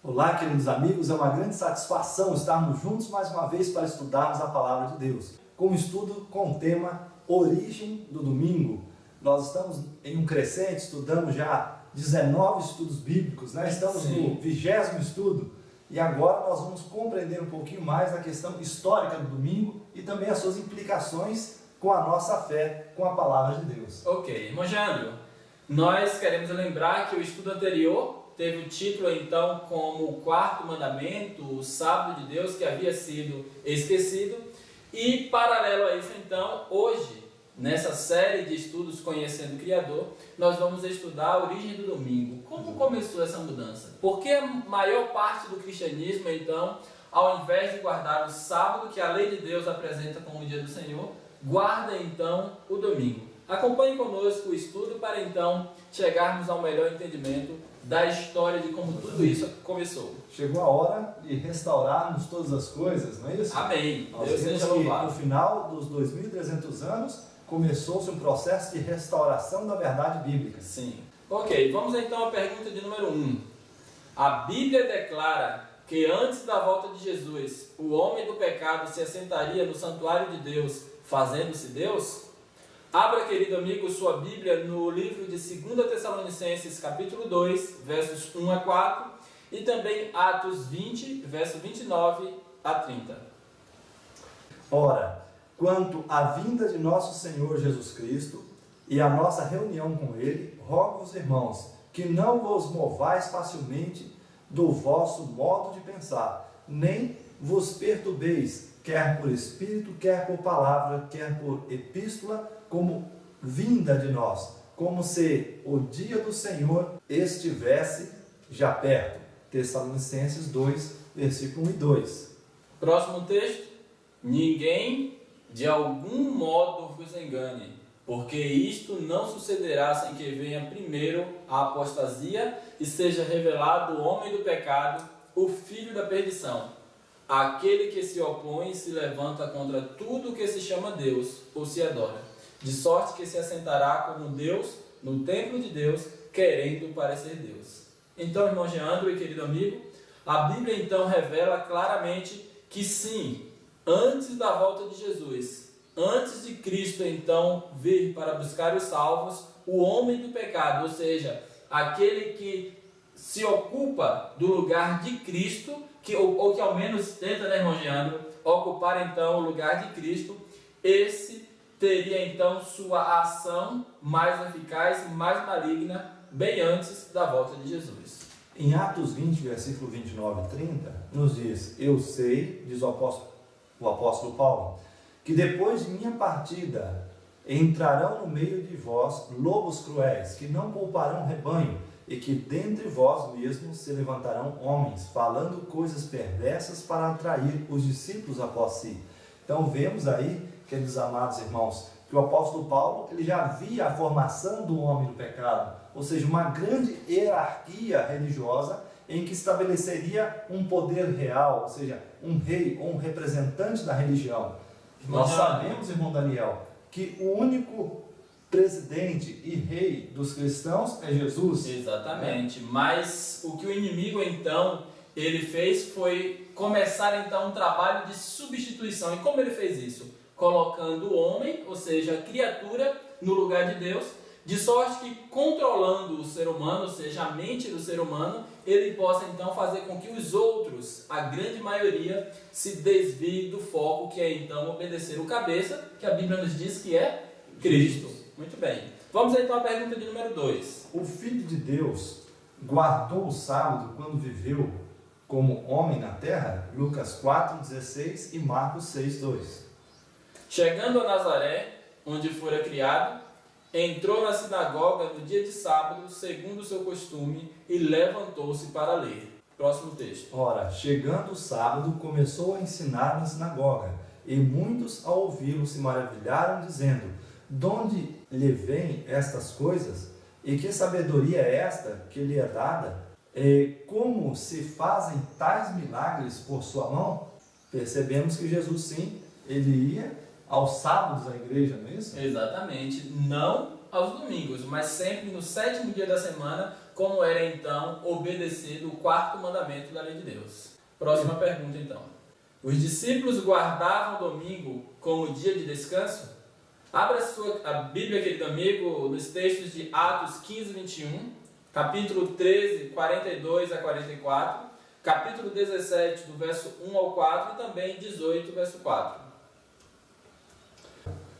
Olá, queridos amigos, é uma grande satisfação estarmos juntos mais uma vez para estudarmos a Palavra de Deus. Com o estudo com o tema Origem do Domingo. Nós estamos em um crescente, estudamos já 19 estudos bíblicos, né? Estamos no 20º estudo e agora nós vamos compreender um pouquinho mais a questão histórica do domingo e também as suas implicações com a nossa fé, com a Palavra de Deus. Ok, irmão Jandro, nós queremos lembrar que o estudo anterior teve o título então como o quarto mandamento, o sábado de Deus que havia sido esquecido. E paralelo a isso então, hoje, nessa série de estudos Conhecendo o Criador, nós vamos estudar a origem do domingo. Como começou essa mudança? Por que a maior parte do cristianismo então, ao invés de guardar o sábado, que a lei de Deus apresenta como o dia do Senhor, guarda então o domingo? Acompanhe conosco o estudo para então chegarmos ao melhor entendimento da história de como tudo isso começou. Chegou a hora de restaurarmos todas as coisas, não é isso? Amém. Nós Deus vemos seja que louvado. no final dos 2.300 anos começou-se um processo de restauração da verdade bíblica. Sim. Ok, vamos então à pergunta de número 1. A Bíblia declara que antes da volta de Jesus, o homem do pecado se assentaria no santuário de Deus, fazendo-se Deus? Abra, querido amigo, sua Bíblia no livro de 2 Tessalonicenses, capítulo 2, versos 1 a 4, e também Atos 20, verso 29 a 30. Ora, quanto à vinda de nosso Senhor Jesus Cristo e a nossa reunião com Ele, rogo-vos, irmãos, que não vos movais facilmente do vosso modo de pensar, nem vos perturbeis, quer por espírito, quer por palavra, quer por epístola, como vinda de nós, como se o dia do Senhor estivesse já perto. Tessalonicenses 2, versículo 1 e 2. Próximo texto. Ninguém de algum modo vos engane, porque isto não sucederá sem que venha primeiro a apostasia e seja revelado o homem do pecado, o filho da perdição, aquele que se opõe e se levanta contra tudo que se chama Deus ou se adora, de sorte que se assentará como Deus no templo de Deus, querendo parecer Deus. Então, irmão Geandro e querido amigo, a Bíblia então revela claramente que sim, antes da volta de Jesus, antes de Cristo então vir para buscar os salvos, o homem do pecado, ou seja, aquele que se ocupa do lugar de Cristo, ou que ao menos tenta, né, irmão Geandro, ocupar então o lugar de Cristo, esse teria então sua ação mais eficaz, mais maligna, bem antes da volta de Jesus. Em Atos 20, versículo 29 e 30, nos diz: eu sei, diz o apóstolo Paulo, que depois de minha partida entrarão no meio de vós lobos cruéis, que não pouparão rebanho, e que dentre vós mesmos se levantarão homens, falando coisas perversas para atrair os discípulos após si. Então vemos aí, queridos amados irmãos, que o apóstolo Paulo ele já via a formação do homem do pecado, ou seja, uma grande hierarquia religiosa em que estabeleceria um poder real, ou seja, um rei ou um representante da religião. Nós sabemos, irmão Daniel, que o único presidente e rei dos cristãos é Jesus. Exatamente, mas o que o inimigo então ele fez foi começar então um trabalho de substituição. E como ele fez isso? Colocando o homem, ou seja, a criatura, no lugar de Deus, de sorte que controlando o ser humano, ou seja, a mente do ser humano, ele possa então fazer com que os outros, a grande maioria, se desvie do foco que é então obedecer o cabeça, que a Bíblia nos diz que é Cristo. Muito bem. Vamos então à pergunta de número 2. O Filho de Deus guardou o sábado quando viveu como homem na terra? Lucas 4,16 e Marcos 6,2. Chegando a Nazaré, onde fora criado, entrou na sinagoga no dia de sábado, segundo o seu costume, e levantou-se para ler. Próximo texto. Ora, chegando o sábado, começou a ensinar na sinagoga, e muitos ao ouvi-lo se maravilharam, dizendo: de onde lhe vêm estas coisas? E que sabedoria é esta que lhe é dada? E como se fazem tais milagres por sua mão? Percebemos que Jesus, sim, ele ia aos sábados à igreja, não é isso? Exatamente. Não aos domingos, mas sempre no 7º dia da semana, como era então obedecer o quarto mandamento da lei de Deus. Próxima pergunta então. Os discípulos guardavam o domingo como dia de descanso? Abra a Bíblia, querido amigo, nos textos de Atos 15, 21, capítulo 13, 42 a 44, capítulo 17, do verso 1 ao 4 e também 18, verso 4.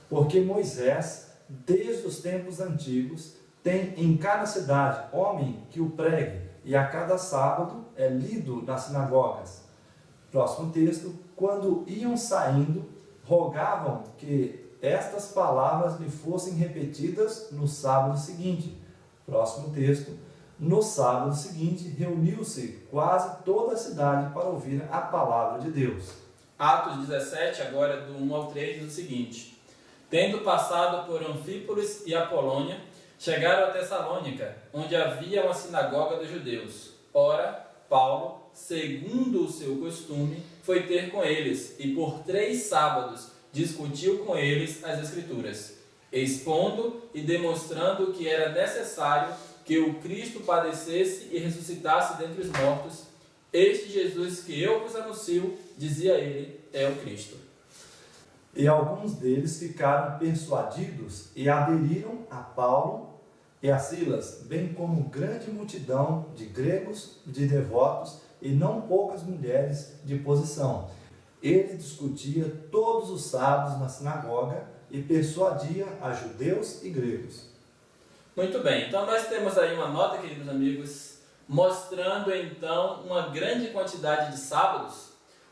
Porque Moisés, desde os tempos antigos, tem em cada cidade homem que o pregue, e a cada sábado é lido nas sinagogas. Próximo texto. Quando iam saindo, rogavam que estas palavras lhe fossem repetidas no sábado seguinte. Próximo texto. No sábado seguinte, reuniu-se quase toda a cidade para ouvir a palavra de Deus. Atos 17, agora do 1 ao 3, diz o seguinte: Tendo passado por Anfípolis e Apolônia, chegaram a Tessalônica, onde havia uma sinagoga dos judeus. Ora, Paulo, segundo o seu costume, foi ter com eles, e por 3 sábados discutiu com eles as Escrituras, expondo e demonstrando que era necessário que o Cristo padecesse e ressuscitasse dentre os mortos. Este Jesus que eu vos anuncio, dizia ele, é o Cristo. E alguns deles ficaram persuadidos e aderiram a Paulo e a Silas, bem como grande multidão de gregos, de devotos e não poucas mulheres de posição. Ele discutia todos os sábados na sinagoga e persuadia a judeus e gregos. Muito bem, então nós temos aí uma nota, queridos amigos, mostrando então uma grande quantidade de sábados,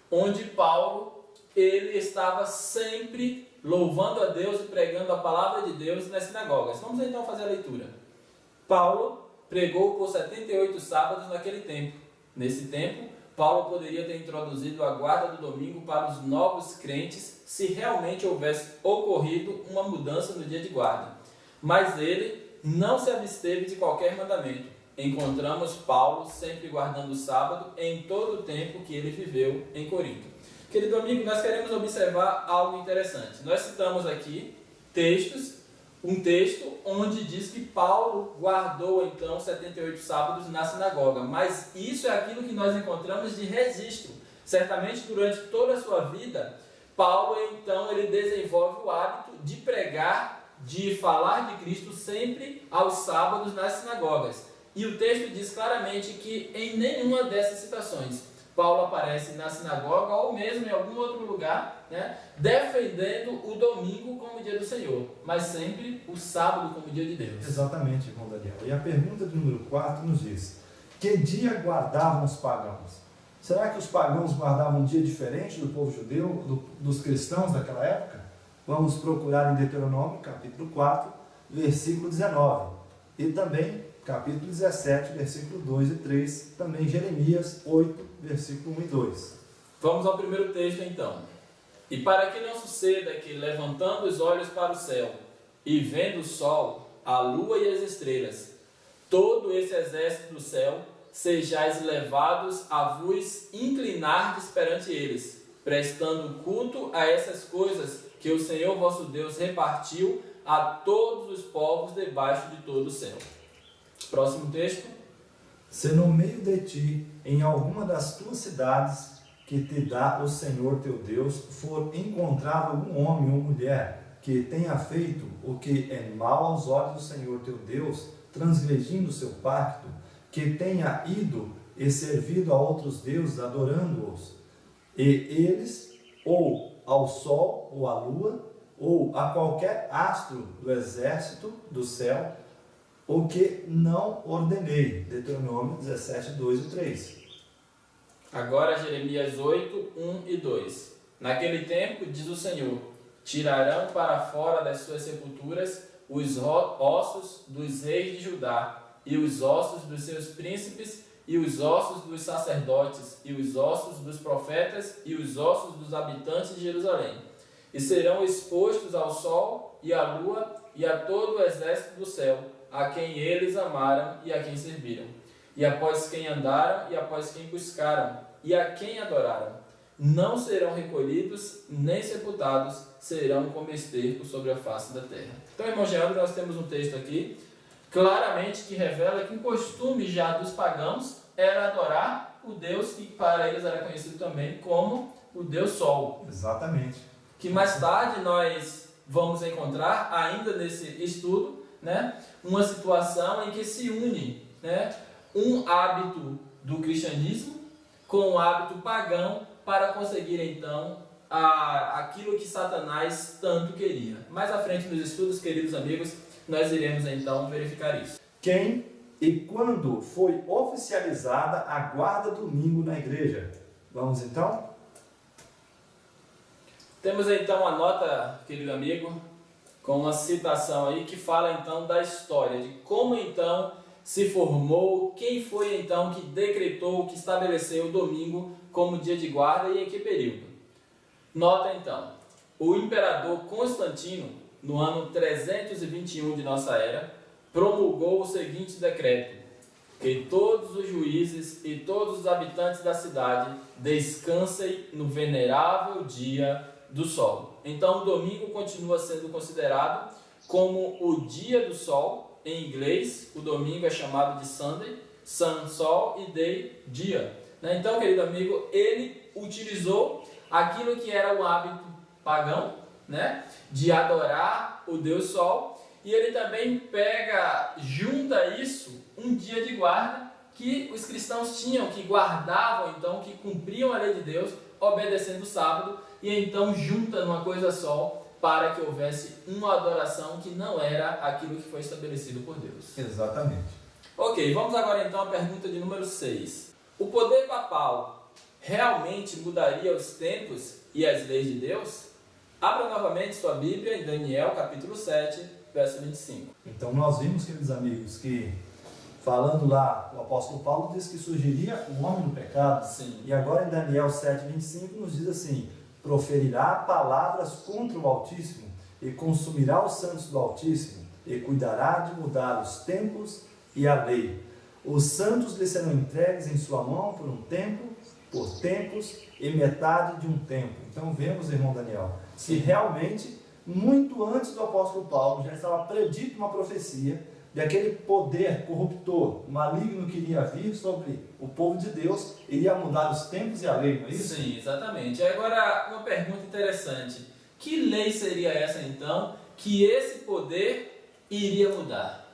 onde Paulo, ele estava sempre louvando a Deus e pregando a palavra de Deus nas sinagogas. Vamos então fazer a leitura. Paulo pregou por 78 sábados naquele tempo. Nesse tempo, Paulo poderia ter introduzido a guarda do domingo para os novos crentes se realmente houvesse ocorrido uma mudança no dia de guarda. Mas ele não se absteve de qualquer mandamento. Encontramos Paulo sempre guardando o sábado em todo o tempo que ele viveu em Corinto. Querido amigo, nós queremos observar algo interessante. Nós citamos aqui um texto onde diz que Paulo guardou então 78 sábados na sinagoga, mas isso é aquilo que nós encontramos de registro. Certamente durante toda a sua vida, Paulo então ele desenvolve o hábito de pregar, de falar de Cristo sempre aos sábados nas sinagogas. E o texto diz claramente que em nenhuma dessas citações Paulo aparece na sinagoga ou mesmo em algum outro lugar, defendendo o domingo como dia do Senhor, mas sempre o sábado como dia de Deus. Exatamente, irmão Daniel. E a pergunta de número 4 nos diz: que dia guardavam os pagãos? Será que os pagãos guardavam um dia diferente do povo judeu, dos cristãos daquela época? Vamos procurar em Deuteronômio, capítulo 4, versículo 19. E também capítulo 17, versículo 2 e 3, também Jeremias 8, versículo 1 e 2. Vamos ao primeiro texto então. E para que não suceda que, levantando os olhos para o céu, e vendo o sol, a lua e as estrelas, todo esse exército do céu, sejais levados a vos inclinardes perante eles, prestando culto a essas coisas que o Senhor vosso Deus repartiu a todos os povos debaixo de todo o céu. Próximo texto. Se no meio de ti, em alguma das tuas cidades que te dá o Senhor teu Deus, for encontrado algum homem ou mulher que tenha feito o que é mal aos olhos do Senhor teu Deus, transgredindo o seu pacto, que tenha ido e servido a outros deuses, adorando-os, e eles, ou ao sol, ou à lua, ou a qualquer astro do exército do céu, o que não ordenei. Deuteronômio 17, 2 e 3. Agora Jeremias 8, 1 e 2. Naquele tempo, diz o Senhor, tirarão para fora das suas sepulturas os ossos dos reis de Judá, e os ossos dos seus príncipes, e os ossos dos sacerdotes, e os ossos dos profetas, e os ossos dos habitantes de Jerusalém. E serão expostos ao sol e à lua e a todo o exército do céu, a quem eles amaram e a quem serviram, e após quem andaram e após quem buscaram, e a quem adoraram. Não serão recolhidos, nem sepultados, serão como esterco sobre a face da terra. Então, irmão Geraldo, nós temos um texto aqui, claramente que revela que o costume já dos pagãos era adorar o Deus que para eles era conhecido também como o Deus Sol. Exatamente. Que mais tarde nós vamos encontrar, ainda nesse estudo, né, uma situação em que se une, né, um hábito do cristianismo com o hábito pagão para conseguir então aquilo que Satanás tanto queria. Mais à frente nos estudos, queridos amigos, nós iremos então verificar isso. Quem e quando foi oficializada a guarda domingo na igreja? Vamos então? Temos então a nota, querido amigo, com uma citação aí que fala então da história, de como então se formou, quem foi então que decretou, que estabeleceu o domingo como dia de guarda e em que período. Nota então, o imperador Constantino, no ano 321 de nossa era, promulgou o seguinte decreto: que todos os juízes e todos os habitantes da cidade descansem no venerável dia do sol. Então o domingo continua sendo considerado como o dia do sol. Em inglês, o domingo é chamado de Sunday, Sun, Sol, e Day, dia. Então, querido amigo, ele utilizou aquilo que era o hábito pagão, né, de adorar o Deus Sol, e ele também junta isso, um dia de guarda que os cristãos tinham, que guardavam, então, que cumpriam a lei de Deus, obedecendo o sábado, e então junta numa coisa só, para que houvesse uma adoração que não era aquilo que foi estabelecido por Deus. Exatamente. Ok, vamos agora então à pergunta de número 6. O poder papal realmente mudaria os tempos e as leis de Deus? Abra novamente sua Bíblia em Daniel capítulo 7, verso 25. Então nós vimos, queridos amigos, que falando lá, o apóstolo Paulo diz que surgiria o homem no pecado. Sim. E agora em Daniel 7, 25 nos diz assim: proferirá palavras contra o Altíssimo, e consumirá os santos do Altíssimo, e cuidará de mudar os tempos e a lei. Os santos lhe serão entregues em sua mão por um tempo, por tempos e metade de um tempo. Então vemos, irmão Daniel, que realmente, muito antes do apóstolo Paulo, já estava predito uma profecia de aquele poder corruptor, maligno que iria vir sobre o povo de Deus, iria mudar os tempos e a lei, não é isso? Sim, exatamente. Agora, uma pergunta interessante. Que lei seria essa, então, que esse poder iria mudar?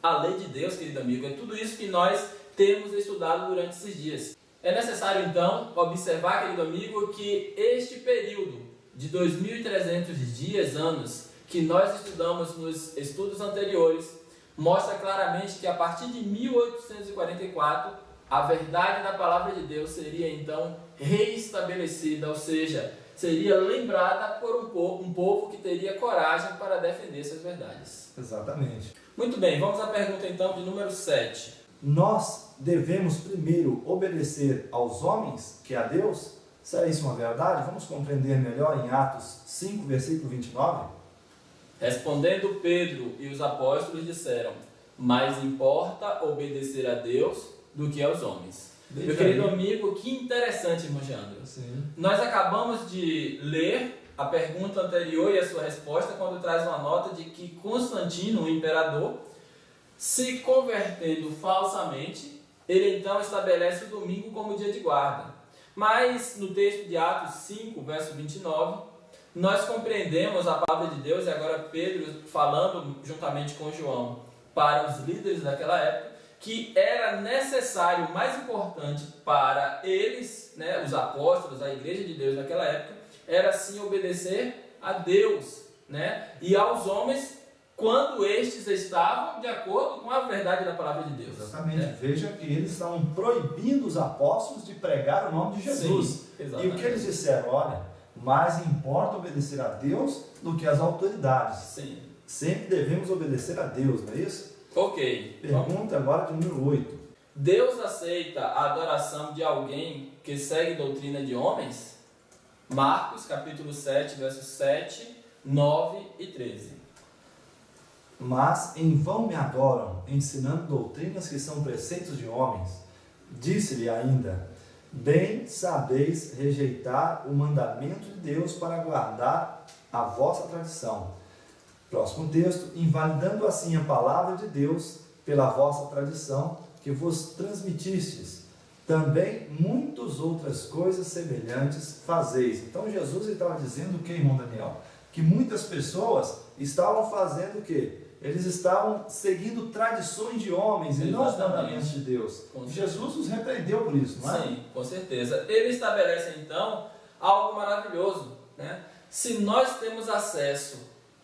A lei de Deus, querido amigo, é tudo isso que nós temos estudado durante esses dias. É necessário, então, observar, querido amigo, que este período de 2.300 dias, anos, que nós estudamos nos estudos anteriores, mostra claramente que a partir de 1844, a verdade da palavra de Deus seria então reestabelecida, ou seja, seria lembrada por um povo que teria coragem para defender essas verdades. Exatamente. Muito bem, vamos à pergunta então de número 7. Nós devemos primeiro obedecer aos homens que a Deus? Será isso uma verdade? Vamos compreender melhor em Atos 5, versículo 29? Respondendo Pedro e os apóstolos disseram: mais importa obedecer a Deus do que aos homens. Meu querido amigo, que interessante, irmão Geandro. Sim. Nós acabamos de ler a pergunta anterior e a sua resposta quando traz uma nota de que Constantino, o imperador, se convertendo falsamente, ele então estabelece o domingo como dia de guarda. Mas no texto de Atos 5, verso 29, nós compreendemos a palavra de Deus, e agora Pedro falando juntamente com João para os líderes daquela época, que era necessário, mais importante para eles, né, os apóstolos, a igreja de Deus naquela época, era sim obedecer a Deus, né, e aos homens quando estes estavam de acordo com a verdade da palavra de Deus. Exatamente. Né? Veja que eles estavam proibindo os apóstolos de pregar o nome de Jesus. Sim, e o que eles disseram? Olha, mais importa obedecer a Deus do que as autoridades. Sim. Sempre devemos obedecer a Deus, não é isso? Ok. Pergunta agora de número 8. Deus aceita a adoração de alguém que segue doutrina de homens? Marcos, capítulo 7, versos 7, 9 e 13. Mas em vão me adoram, ensinando doutrinas que são preceitos de homens. Disse-lhe ainda: bem sabeis rejeitar o mandamento de Deus para guardar a vossa tradição. Próximo texto: invalidando assim a palavra de Deus pela vossa tradição, que vos transmitistes, também muitas outras coisas semelhantes fazeis. Então Jesus estava dizendo o que, irmão Daniel? Que muitas pessoas estavam fazendo o quê? Eles estavam seguindo tradições de homens e não os mandamentos de Deus. Jesus os repreendeu por isso, não é? Sim, com certeza. Ele estabelece então algo maravilhoso, né? Se nós temos acesso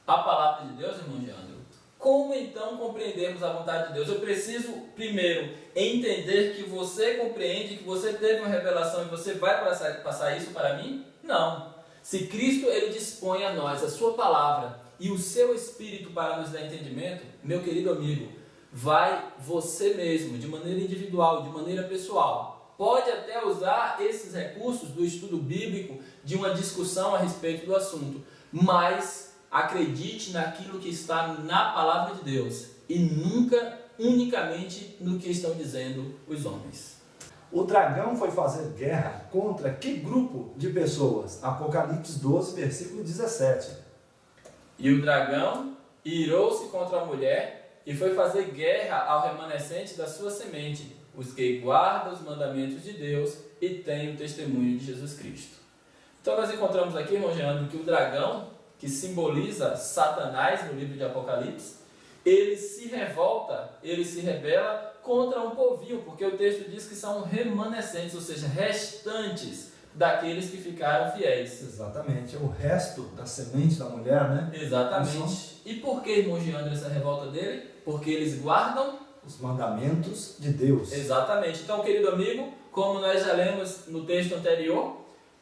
à palavra de Deus, irmão Leandro, como então compreendermos a vontade de Deus? Eu preciso primeiro entender que você compreende, que você teve uma revelação e você vai passar isso para mim? Não. Se Cristo ele dispõe a nós a sua palavra e o seu Espírito para nos dar entendimento, meu querido amigo, vai você mesmo, de maneira individual, de maneira pessoal. Pode até usar esses recursos do estudo bíblico, de uma discussão a respeito do assunto, mas acredite naquilo que está na palavra de Deus e nunca unicamente no que estão dizendo os homens. O dragão foi fazer guerra contra que grupo de pessoas? Apocalipse 12, versículo 17. E o dragão irou-se contra a mulher e foi fazer guerra ao remanescente da sua semente, os que guardam os mandamentos de Deus e têm o testemunho de Jesus Cristo. Então nós encontramos aqui, irmão Leandro, que o dragão, que simboliza Satanás no livro de Apocalipse, ele se revolta, ele se rebela contra um povinho, porque o texto diz que são remanescentes, ou seja, restantes daqueles que ficaram fiéis. Exatamente, é o resto da semente da mulher, né? Exatamente. E por que, irmão Leandro, essa revolta dele? Porque eles guardam os mandamentos de Deus. Exatamente. Então, querido amigo, como nós já lemos no texto anterior,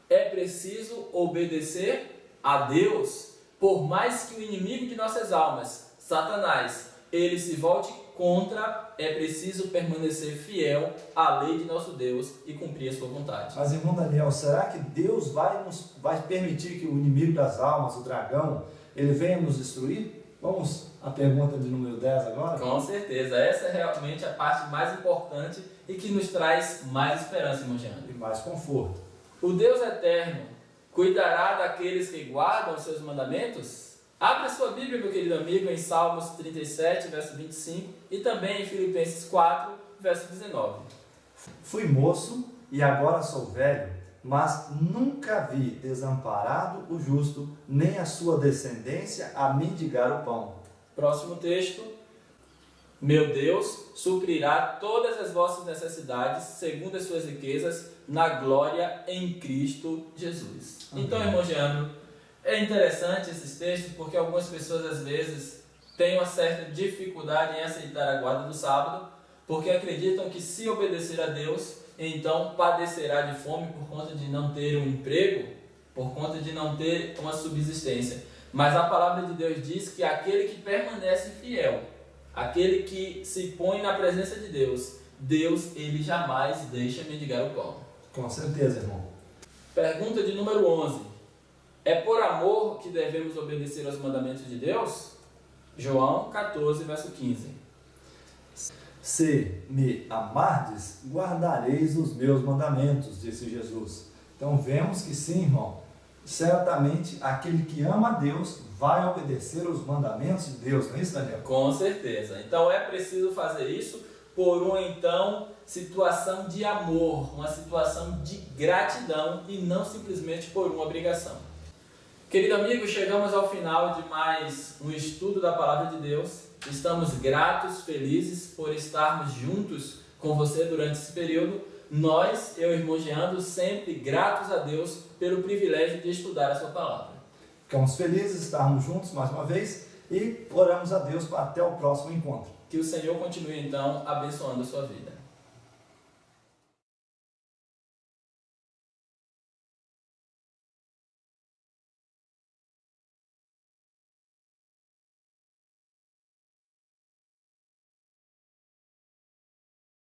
é preciso obedecer a Deus, por mais que o inimigo de nossas almas, Satanás, ele se volte contra, é preciso permanecer fiel à lei de nosso Deus e cumprir a sua vontade. Mas, irmão Daniel, será que Deus vai permitir que o inimigo das almas, o dragão, ele venha nos destruir? Vamos à pergunta de número 10 agora? Com certeza, essa é realmente a parte mais importante e que nos traz mais esperança, irmão Jean. E mais conforto. O Deus eterno cuidará daqueles que guardam os seus mandamentos? Abra sua Bíblia, meu querido amigo, em Salmos 37, verso 25 e também em Filipenses 4, verso 19. Fui moço e agora sou velho, mas nunca vi desamparado o justo, nem a sua descendência a mendigar o pão. Próximo texto. Meu Deus suprirá todas as vossas necessidades, segundo as suas riquezas, na glória em Cristo Jesus. Amém. Então, irmão Jean, é interessante esses textos, porque algumas pessoas às vezes têm uma certa dificuldade em aceitar a guarda do sábado, porque acreditam que se obedecer a Deus, então padecerá de fome por conta de não ter um emprego, por conta de não ter uma subsistência. Mas a palavra de Deus diz que aquele que permanece fiel, aquele que se põe na presença de Deus, Deus ele jamais deixa mendigar o pão. Com certeza, irmão. Pergunta de número 11. É por amor que devemos obedecer aos mandamentos de Deus? João 14, verso 15. Se me amardes, guardareis os meus mandamentos, disse Jesus. Então vemos que sim, irmão. Certamente aquele que ama a Deus vai obedecer os mandamentos de Deus, não é isso, Daniel? Com certeza. Então é preciso fazer isso por uma situação de amor, uma situação de gratidão e não simplesmente por uma obrigação. Querido amigo, chegamos ao final de mais um estudo da Palavra de Deus. Estamos gratos, felizes por estarmos juntos com você durante esse período. Nós, eu e o irmão Jean, sempre gratos a Deus pelo privilégio de estudar a sua Palavra. Ficamos felizes de estarmos juntos mais uma vez e oramos a Deus para até o próximo encontro. Que o Senhor continue então abençoando a sua vida.